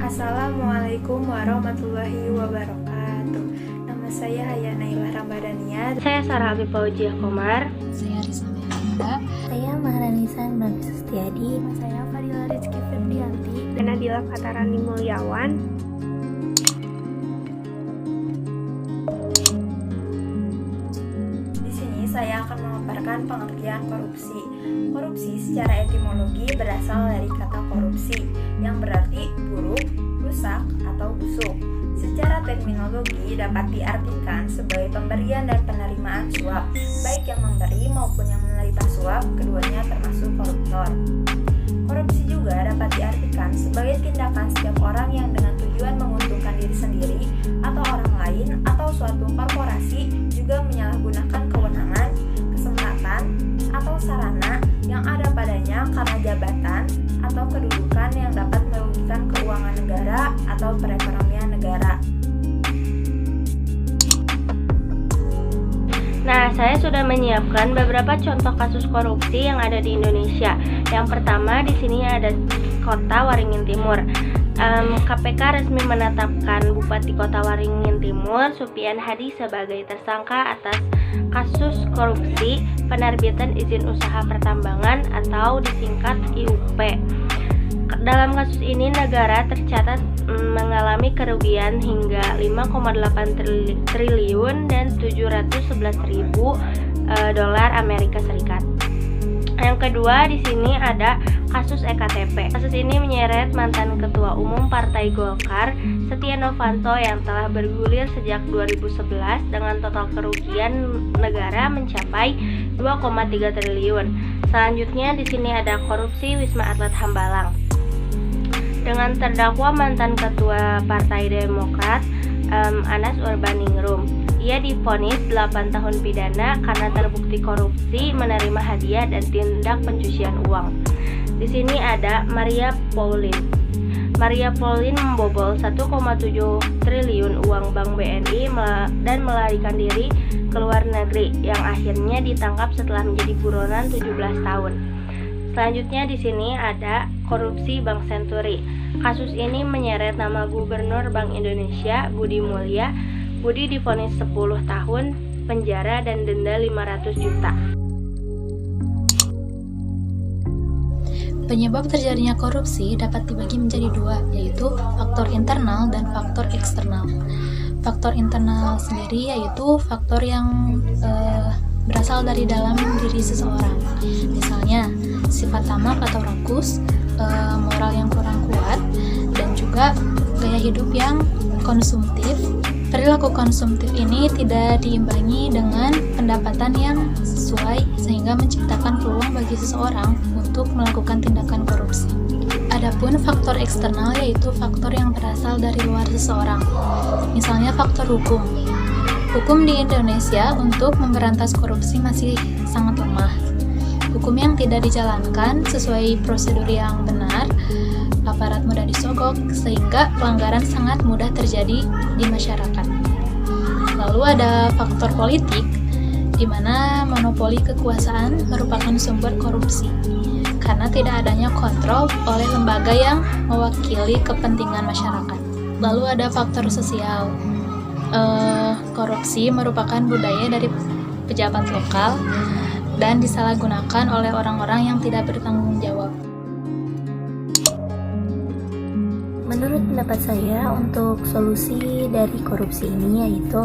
Assalamualaikum warahmatullahi wabarakatuh. Nama saya Haya Naila Ramadhania. Saya Sarah Habib Fauziah Komar. Saya Risa Melinda. Saya Maharanisan Nabi Sustiadi. Saya Fadila Rizky Ferdianti. Dan Nadila Fatarani Mulyawan. Di sini saya akan memaparkan pengertian korupsi. Korupsi secara etimologi berasal dari kata korupsi yang berarti buruk, rusak, atau busuk. Secara terminologi dapat diartikan sebagai pemberian dan penerimaan suap, baik yang memberi maupun yang menerima suap, keduanya termasuk koruptor. Korupsi juga dapat diartikan sebagai tindakan setiap orang yang dengan tujuan menguntungkan diri sendiri atau orang lain atau suatu korporasi juga menyalahgunakan kewenangan, kesempatan, atau sarana yang ada padanya karena jabatan atau kedudukan yang dapat merugikan keuangan negara atau perekonomian negara. Nah, saya sudah menyiapkan beberapa contoh kasus korupsi yang ada di Indonesia. Yang pertama di sini ada Kota Waringin Timur. KPK resmi menetapkan Bupati Kota Waringin Timur, Supian Hadi sebagai tersangka atas kasus korupsi penerbitan izin usaha pertambangan atau disingkat IUP. Dalam kasus ini negara tercatat mengalami kerugian hingga 5,8 triliun dan 711.000 dolar Amerika Serikat. Yang kedua di sini ada kasus EKTP. Kasus ini menyeret mantan Ketua Umum Partai Golkar Setia Novanto yang telah bergulir sejak 2011 dengan total kerugian negara mencapai 2,3 triliun. Selanjutnya di sini ada korupsi Wisma Atlet Hambalang. Dengan terdakwa mantan Ketua Partai Demokrat Anas Urbaningrum. Ia divonis 8 tahun pidana karena terbukti korupsi, menerima hadiah dan tindak pencucian uang. Di sini ada Maria Pauline. Maria Pauline membobol 1,7 triliun uang Bank BNI dan melarikan diri ke luar negeri yang akhirnya ditangkap setelah menjadi buronan 17 tahun. Selanjutnya di sini ada korupsi Bank Senturi. Kasus ini menyeret nama Gubernur Bank Indonesia Budi Mulya. Budi divonis 10 tahun penjara dan denda 500 juta. Penyebab terjadinya korupsi dapat dibagi menjadi dua, yaitu faktor internal dan faktor eksternal. Faktor internal sendiri yaitu faktor yang berasal dari dalam diri seseorang. Misalnya, sifat tamak atau rakus, moral yang kurang kuat, dan juga gaya hidup yang konsumtif. Perilaku konsumtif ini tidak diimbangi dengan pendapatan yang sesuai sehingga menciptakan peluang bagi seseorang untuk melakukan tindakan korupsi. Adapun faktor eksternal yaitu faktor yang berasal dari luar seseorang. Misalnya faktor hukum. Hukum di Indonesia untuk memberantas korupsi masih sangat lemah. Hukum yang tidak dijalankan sesuai prosedur yang benar, aparat mudah disogok, sehingga pelanggaran sangat mudah terjadi di masyarakat. Lalu ada faktor politik, di mana monopoli kekuasaan merupakan sumber korupsi, karena tidak adanya kontrol oleh lembaga yang mewakili kepentingan masyarakat. Lalu ada faktor sosial. Korupsi merupakan budaya dari pejabat lokal dan disalahgunakan oleh orang-orang yang tidak bertanggung jawab. Menurut pendapat saya, untuk solusi dari korupsi ini yaitu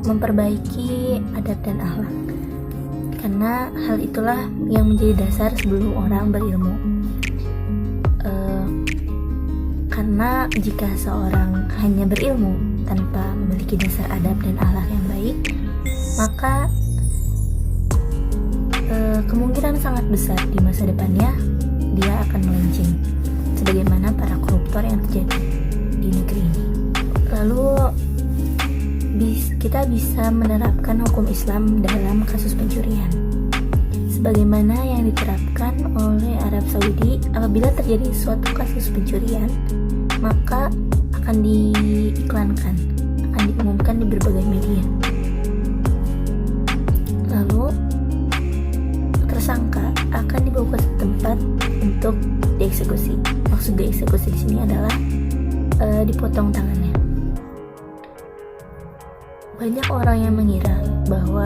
memperbaiki adab dan akhlak. Karena hal itulah yang menjadi dasar sebelum orang berilmu. Karena jika seorang hanya berilmu tanpa memiliki dasar adab dan akhlak yang baik, maka kemungkinan sangat besar di masa depannya dia akan melenceng, sebagaimana para koruptor yang terjadi di negeri ini. Lalu kita bisa menerapkan hukum Islam dalam kasus pencurian, sebagaimana yang diterapkan oleh Arab Saudi. Apabila terjadi suatu kasus pencurian, maka akan diiklankan, akan diumumkan di berbagai media. Lalu tersangka akan dibawa ke tempat untuk dieksekusi. maksud dieksekusi di sini adalah dipotong tangannya. Banyak orang yang mengira bahwa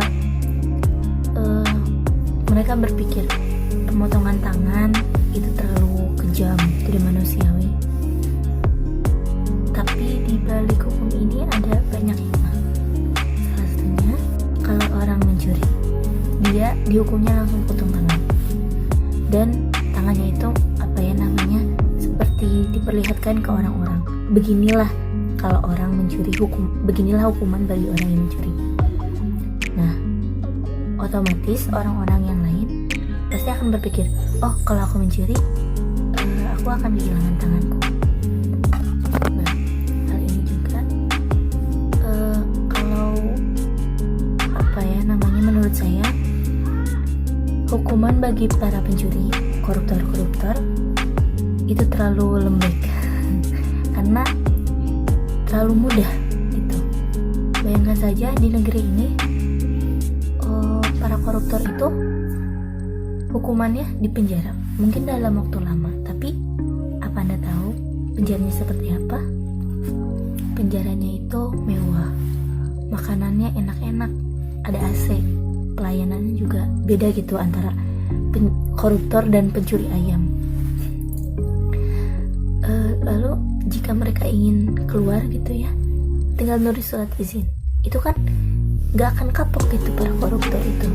mereka berpikir pemotongan tangan itu terlalu kejam, tidak manusiawi. Tapi di balik hukum ini ada banyak hikmah. Salah satunya, kalau orang mencuri, dia dihukumnya langsung potong tangan. Dan tangannya itu seperti diperlihatkan ke orang-orang. Beginilah kalau orang mencuri, beginilah hukuman bagi orang yang mencuri. Nah, otomatis orang-orang yang lain pasti akan berpikir, oh kalau aku mencuri, aku akan kehilangan tanganku. Nah, hal ini juga kalau menurut saya, hukuman bagi para pencuri, koruptor itu terlalu lembek karena terlalu mudah gitu. Bayangkan saja di negeri ini para koruptor itu hukumannya di penjara, mungkin dalam waktu lama, tapi apa Anda tahu penjaranya seperti apa? Penjaranya itu mewah, makanannya enak-enak, ada AC, pelayanannya juga beda gitu antara koruptor dan pencuri ayam. Lalu jika mereka ingin keluar gitu ya, tinggal nulis surat izin. Itu kan gak akan kapok gitu para koruptor itu.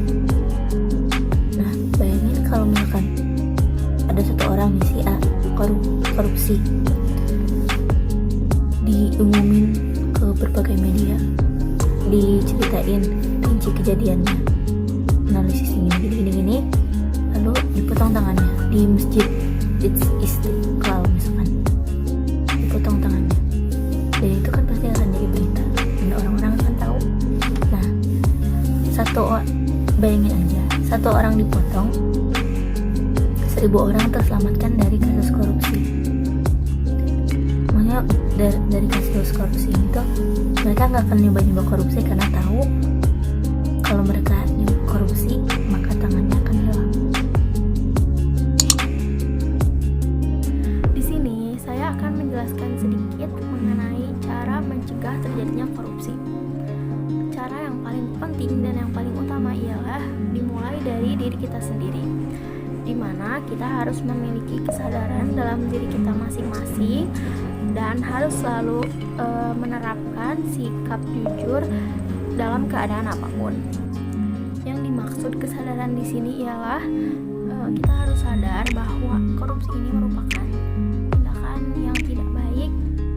Nah, bayangin kalau misalkan ada satu orang nih si A korupsi, diumumin ke berbagai media, diceritain rinci kejadiannya, analisis gini, lalu dipotong tangannya di masjid Istiqlal misalkan, dipotong tangannya, dan itu kan pasti akan jadi berita dan orang-orang akan tahu. Nah, bayangin aja, satu orang dipotong, 1000 orang terselamatkan dari kasus korupsi. Makanya dari kasus korupsi itu mereka nggak akan nyoba-nyoba korupsi karena tahu kalau mereka korupsi maka tangannya akan hilang. Di sini saya akan menjelaskan sedikit mengenai cara mencegah terjadinya korupsi. Cara yang paling penting dan yang paling utama ialah dimulai dari diri kita sendiri, di mana kita harus memiliki kesadaran dalam diri kita masing-masing dan harus selalu menerapkan sikap jujur dalam keadaan apapun. Yang dimaksud kesadaran di sini ialah kita harus sadar bahwa korupsi ini merupakan tindakan yang tidak baik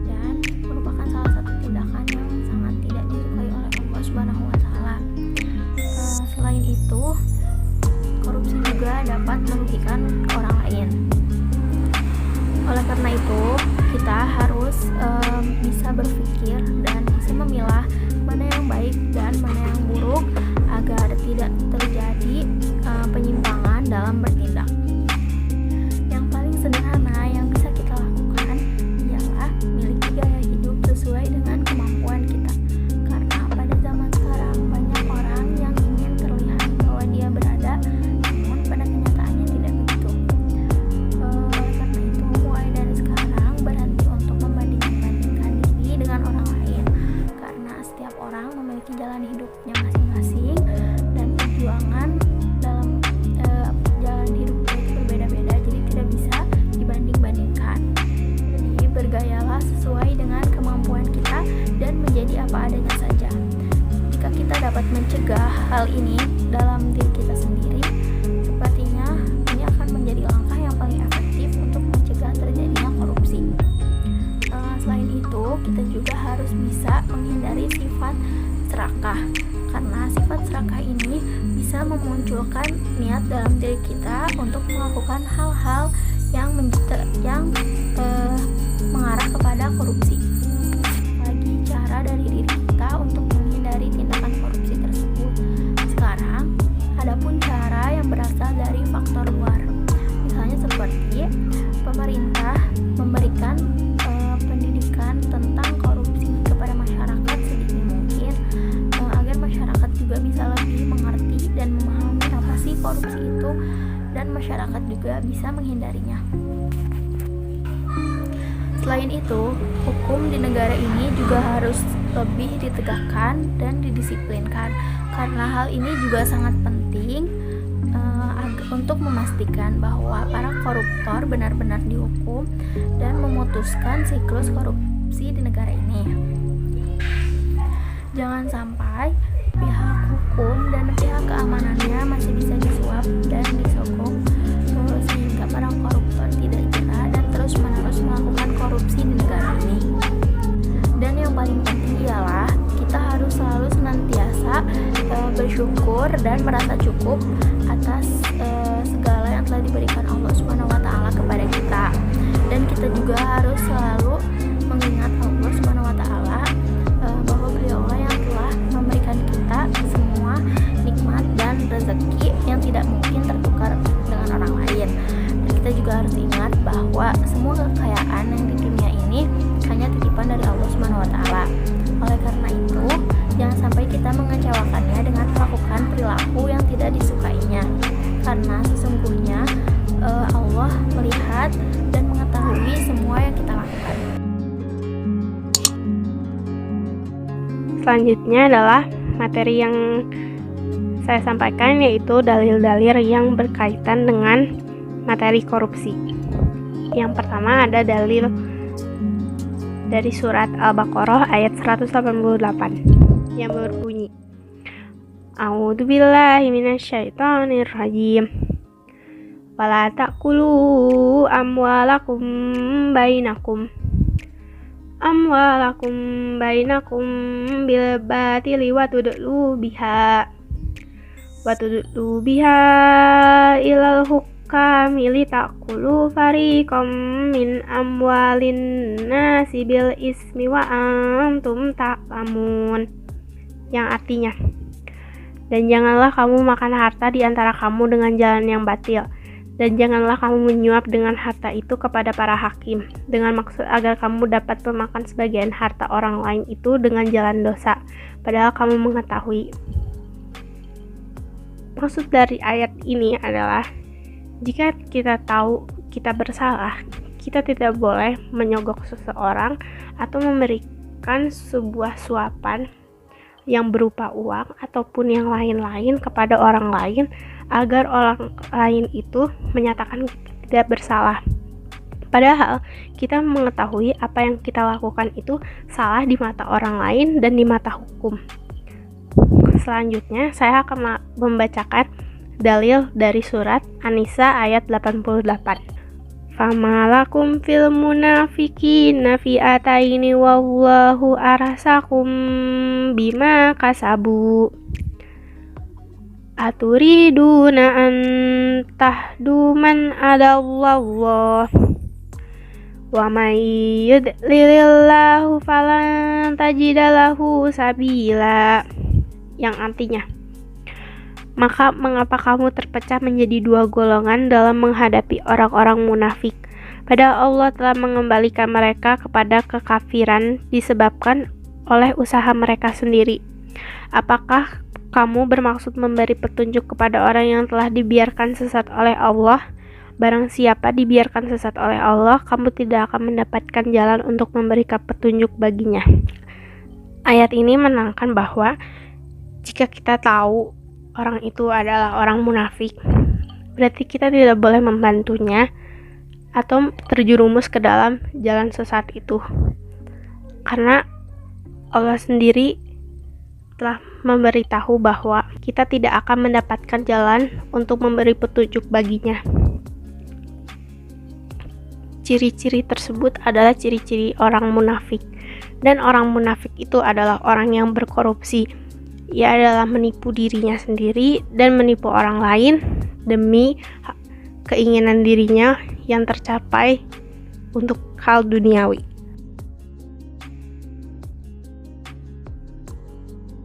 dan merupakan salah satu tindakan yang sangat tidak disukai oleh Allah Subhanahu wa Ta'ala. Selain itu, korupsi juga dapat merugikan orang lain. Oleh karena itu, kita harus bisa berpikir dan bisa memilah mana yang baik dan mana yang buruk agar tidak terjadi penyimpangan dalam bertindak. Yang paling sederhana yang bisa kita lakukan ialah memiliki gaya hidup sesuai dengan kemampuan kita. Karena pada zaman sekarang banyak orang yang ingin terlihat bahwa dia berada, namun pada kenyataannya tidak begitu. Karena itu mulai dari sekarang berhenti untuk membanding-bandingkan diri dengan orang lain, karena setiap orang memiliki jalan hidupnya masing-masing dan perjuangan dalam jalan hidupnya itu berbeda-beda, jadi tidak bisa dibanding-bandingkan. Jadi bergayalah sesuai dengan kemampuan kita dan menjadi apa adanya saja. Jika kita dapat mencegah hal ini dalam diri kita sendiri, sepertinya ini akan menjadi langkah yang paling efektif untuk mencegah terjadinya korupsi. Selain itu, kita juga harus bisa menghindari sifat serakah, karena sifat serakah ini bisa memunculkan niat dalam diri kita untuk melakukan hal-hal yang mengarah kepada korupsi. Lagi cara dari diri kita untuk menghindari tindakan korupsi tersebut. Sekarang, adapun cara yang berasal dari faktor luar, misalnya seperti pemerintah memberikan pendidikan tentang korupsi kepada masyarakat sedini mungkin, agar masyarakat juga bisa lebih mengerti dan memahami apa sih korupsi itu, dan masyarakat juga bisa menghindarinya. Selain itu, hukum di negara ini juga harus lebih ditegakkan dan didisiplinkan, karena hal ini juga sangat penting untuk memastikan bahwa para koruptor benar-benar dihukum dan memutuskan siklus korupsi di negara ini. Jangan sampai pihak hukum dan pihak keamanannya masih bisa disuap dan disogok sehingga para koruptor tidak jera dan terus-menerus melakukan korupsi di negara ini. Dan yang paling penting ialah kita harus selalu senantiasa bersyukur dan merasa cukup atas segala yang telah diberikan Allah SWT kepada kita. Dan kita juga harus selalu mengingat Allah SWT bahwa beliaulah yang telah memberikan kita semua nikmat dan rezeki yang tidak mungkin tertukar dengan orang lain. Dan kita juga harus ingat bahwa semua kekayaan yang di dunia ini hanya titipan dari Allah SWT. Oleh karena itu, jangan sampai kita mengecewakannya dengan melakukan perilaku yang tidak disukainya, karena sesungguhnya Allah melihat dan mengetahui semua yang kita lakukan. Selanjutnya adalah materi yang saya sampaikan, yaitu dalil-dalil yang berkaitan dengan materi korupsi. Yang pertama ada dalil dari surat Al-Baqarah ayat 188 yang berbunyi, A'udzubillahi minasyaitonirrajim. Wala ta'kulu amwalakum bainakum bil batili wa tudlu biha ilal hukami li ta'kulu fariqam min amwalin nasi bil ismi wa antum ta'lamun, yang artinya, dan janganlah kamu makan harta di antara kamu dengan jalan yang batil, dan janganlah kamu menyuap dengan harta itu kepada para hakim, dengan maksud agar kamu dapat memakan sebagian harta orang lain itu dengan jalan dosa, padahal kamu mengetahui. Maksud dari ayat ini adalah, jika kita tahu kita bersalah, kita tidak boleh menyogok seseorang atau memberikan sebuah suapan yang berupa uang ataupun yang lain-lain kepada orang lain agar orang lain itu menyatakan tidak bersalah. Padahal kita mengetahui apa yang kita lakukan itu salah di mata orang lain dan di mata hukum. Selanjutnya saya akan membacakan dalil dari surat An-Nisa ayat 88. Famalakum fil munafiqina fi'ataini wallahu arasakum bima kasabu. Aturiduna an tahdu man adallallah. Wa may yudlilillahu falan tajidalahu sabila. Yang artinya, maka mengapa kamu terpecah menjadi dua golongan dalam menghadapi orang-orang munafik? Padahal Allah telah mengembalikan mereka kepada kekafiran disebabkan oleh usaha mereka sendiri. Apakah kamu bermaksud memberi petunjuk kepada orang yang telah dibiarkan sesat oleh Allah? Barang siapa dibiarkan sesat oleh Allah, kamu tidak akan mendapatkan jalan untuk memberikan petunjuk baginya. Ayat ini menerangkan bahwa jika kita tahu orang itu adalah orang munafik, berarti kita tidak boleh membantunya atau terjerumus ke dalam jalan sesat itu, karena Allah sendiri telah memberitahu bahwa kita tidak akan mendapatkan jalan untuk memberi petunjuk baginya. Ciri-ciri tersebut adalah ciri-ciri orang munafik, dan orang munafik itu adalah orang yang berkorupsi. Ia adalah menipu dirinya sendiri dan menipu orang lain demi keinginan dirinya yang tercapai untuk hal duniawi.